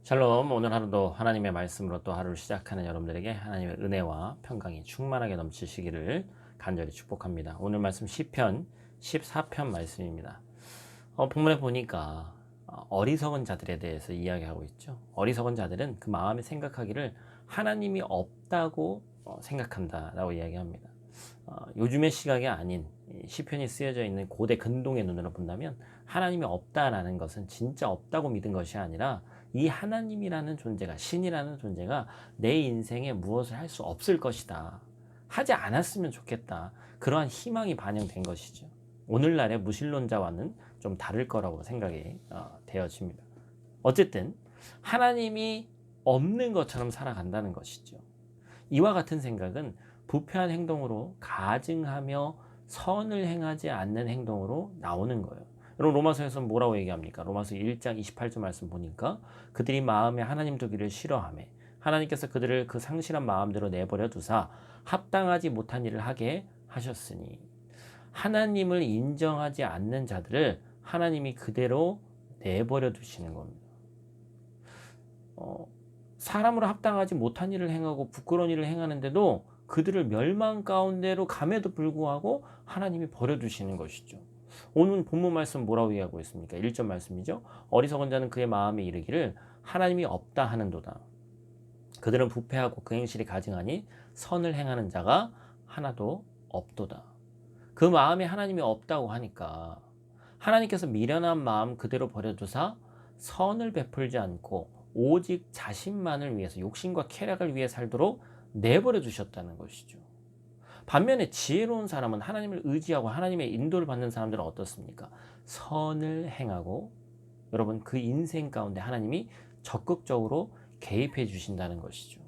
샬롬. 오늘 하루도 하나님의 말씀으로 또 하루를 시작하는 여러분들에게 하나님의 은혜와 평강이 충만하게 넘치시기를 간절히 축복합니다. 오늘 말씀 시편 14편 말씀입니다. 본문에 보니까 어리석은 자들에 대해서 이야기하고 있죠. 어리석은 자들은 그 마음에 생각하기를 하나님이 없다고 생각한다라고 이야기합니다. 요즘의 시각이 아닌 시편이 쓰여져 있는 고대 근동의 눈으로 본다면 하나님이 없다라는 것은 진짜 없다고 믿은 것이 아니라 이 하나님이라는 존재가, 신이라는 존재가 내 인생에 무엇을 할 수 없을 것이다, 하지 않았으면 좋겠다, 그러한 희망이 반영된 것이죠. 오늘날의 무신론자와는 좀 다를 거라고 생각이 되어집니다. 어쨌든 하나님이 없는 것처럼 살아간다는 것이죠. 이와 같은 생각은 부패한 행동으로 가증하며 선을 행하지 않는 행동으로 나오는 거예요. 여러분, 로마서에서 뭐라고 얘기합니까? 로마서 1장 28절 말씀 보니까 그들이 마음에 하나님 두기를 싫어하며 하나님께서 그들을 그 상실한 마음대로 내버려 두사 합당하지 못한 일을 하게 하셨으니, 하나님을 인정하지 않는 자들을 하나님이 그대로 내버려 두시는 겁니다. 사람으로 합당하지 못한 일을 행하고 부끄러운 일을 행하는데도 그들을 멸망 가운데로 감에도 불구하고 하나님이 버려두시는 것이죠. 오늘 본문 말씀 뭐라고 얘기하고 있습니까? 1절 말씀이죠. 어리석은 자는 그의 마음에 이르기를 하나님이 없다 하는도다. 그들은 부패하고 그 행실이 가증하니 선을 행하는 자가 하나도 없도다. 그 마음에 하나님이 없다고 하니까 하나님께서 미련한 마음 그대로 버려두사 선을 베풀지 않고 오직 자신만을 위해서, 욕심과 쾌락을 위해 살도록 내버려 두셨다는 것이죠. 반면에 지혜로운 사람은 하나님을 의지하고 하나님의 인도를 받는 사람들은 어떻습니까? 선을 행하고, 여러분, 그 인생 가운데 하나님이 적극적으로 개입해 주신다는 것이죠.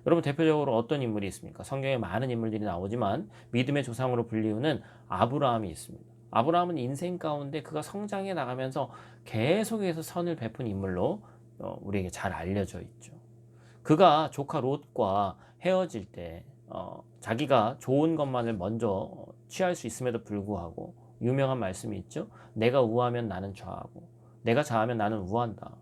여러분, 대표적으로 어떤 인물이 있습니까? 성경에 많은 인물들이 나오지만 믿음의 조상으로 불리우는 아브라함이 있습니다. 아브라함은 인생 가운데 그가 성장해 나가면서 계속해서 선을 베푼 인물로 우리에게 잘 알려져 있죠. 그가 조카 롯과 헤어질 때 자기가 좋은 것만을 먼저 취할 수 있음에도 불구하고 유명한 말씀이 있죠. 내가 우하면 나는 좌하고 내가 좌하면 나는 우한다.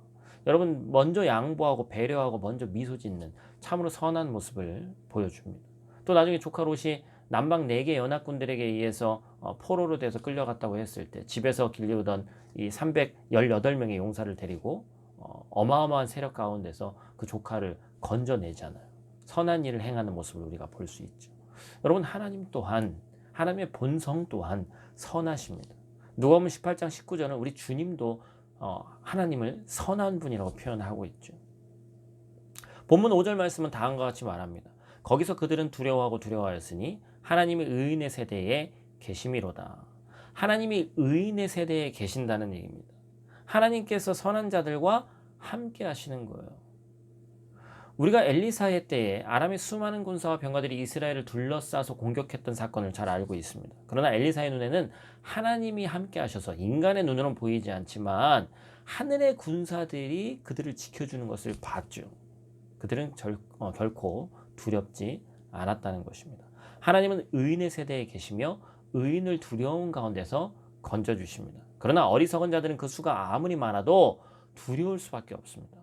여러분, 먼저 양보하고 배려하고 먼저 미소 짓는 참으로 선한 모습을 보여줍니다. 또 나중에 조카 롯이 남방 4개 연합군들에게 의해서 포로로 돼서 끌려갔다고 했을 때 집에서 길리우던 이 318명의 용사를 데리고 어마어마한 세력 가운데서 그 조카를 건져내잖아요. 선한 일을 행하는 모습을 우리가 볼 수 있죠. 여러분, 하나님 또한, 하나님의 본성 또한 선하십니다. 누가복음 18장 19절은 우리 주님도 하나님을 선한 분이라고 표현하고 있죠. 본문 5절 말씀은 다음과 같이 말합니다. 거기서 그들은 두려워하고 두려워하였으니 하나님이 의인의 세대에 계심이로다. 하나님이 의인의 세대에 계신다는 얘기입니다. 하나님께서 선한 자들과 함께 하시는 거예요. 우리가 엘리사의 때에 아람의 수많은 군사와 병거들이 이스라엘을 둘러싸서 공격했던 사건을 잘 알고 있습니다. 그러나 엘리사의 눈에는 하나님이 함께 하셔서 인간의 눈으로는 보이지 않지만 하늘의 군사들이 그들을 지켜주는 것을 봤죠. 그들은 결코 두렵지 않았다는 것입니다. 하나님은 의인의 세대에 계시며 의인을 두려운 가운데서 건져주십니다. 그러나 어리석은 자들은 그 수가 아무리 많아도 두려울 수밖에 없습니다.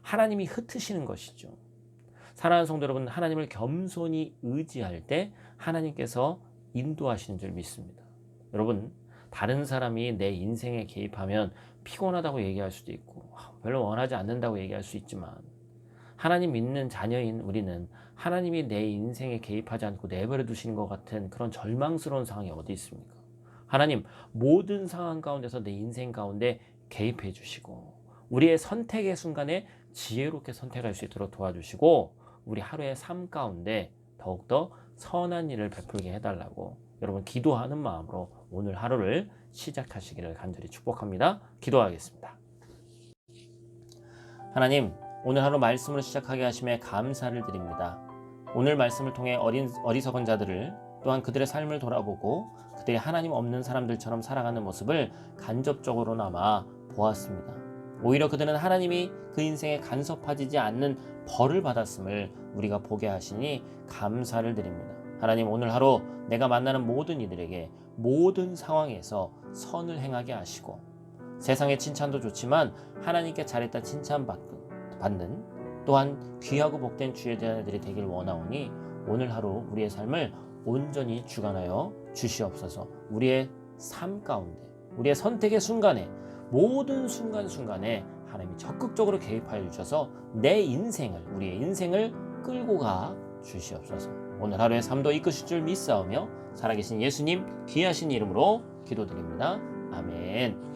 하나님이 흩으시는 것이죠. 사랑하는 성도 여러분, 하나님을 겸손히 의지할 때 하나님께서 인도하시는 줄 믿습니다. 여러분, 다른 사람이 내 인생에 개입하면 피곤하다고 얘기할 수도 있고 별로 원하지 않는다고 얘기할 수 있지만, 하나님 믿는 자녀인 우리는 하나님이 내 인생에 개입하지 않고 내버려 두시는 것 같은 그런 절망스러운 상황이 어디 있습니까? 하나님, 모든 상황 가운데서 내 인생 가운데 개입해 주시고 우리의 선택의 순간에 지혜롭게 선택할 수 있도록 도와주시고 우리 하루의 삶 가운데 더욱더 선한 일을 베풀게 해달라고 여러분 기도하는 마음으로 오늘 하루를 시작하시기를 간절히 축복합니다. 기도하겠습니다. 하나님, 오늘 하루 말씀으로 시작하게 하심에 감사를 드립니다. 오늘 말씀을 통해 어리석은 자들을, 또한 그들의 삶을 돌아보고 그들이 하나님 없는 사람들처럼 살아가는 모습을 간접적으로나마 보았습니다. 오히려 그들은 하나님이 그 인생에 간섭하지 않는 벌을 받았음을 우리가 보게 하시니 감사를 드립니다. 하나님, 오늘 하루 내가 만나는 모든 이들에게 모든 상황에서 선을 행하게 하시고, 세상의 칭찬도 좋지만 하나님께 잘했다 칭찬받고 받는 또한 귀하고 복된 주의 자녀들이 되길 원하오니 오늘 하루 우리의 삶을 온전히 주관하여 주시옵소서. 우리의 삶 가운데 우리의 선택의 순간에 모든 순간순간에 하나님이 적극적으로 개입하여 주셔서 내 인생을 우리의 인생을 끌고 가 주시옵소서. 오늘 하루의 삶도 이끄실 줄 믿사오며 살아계신 예수님 귀하신 이름으로 기도드립니다. 아멘.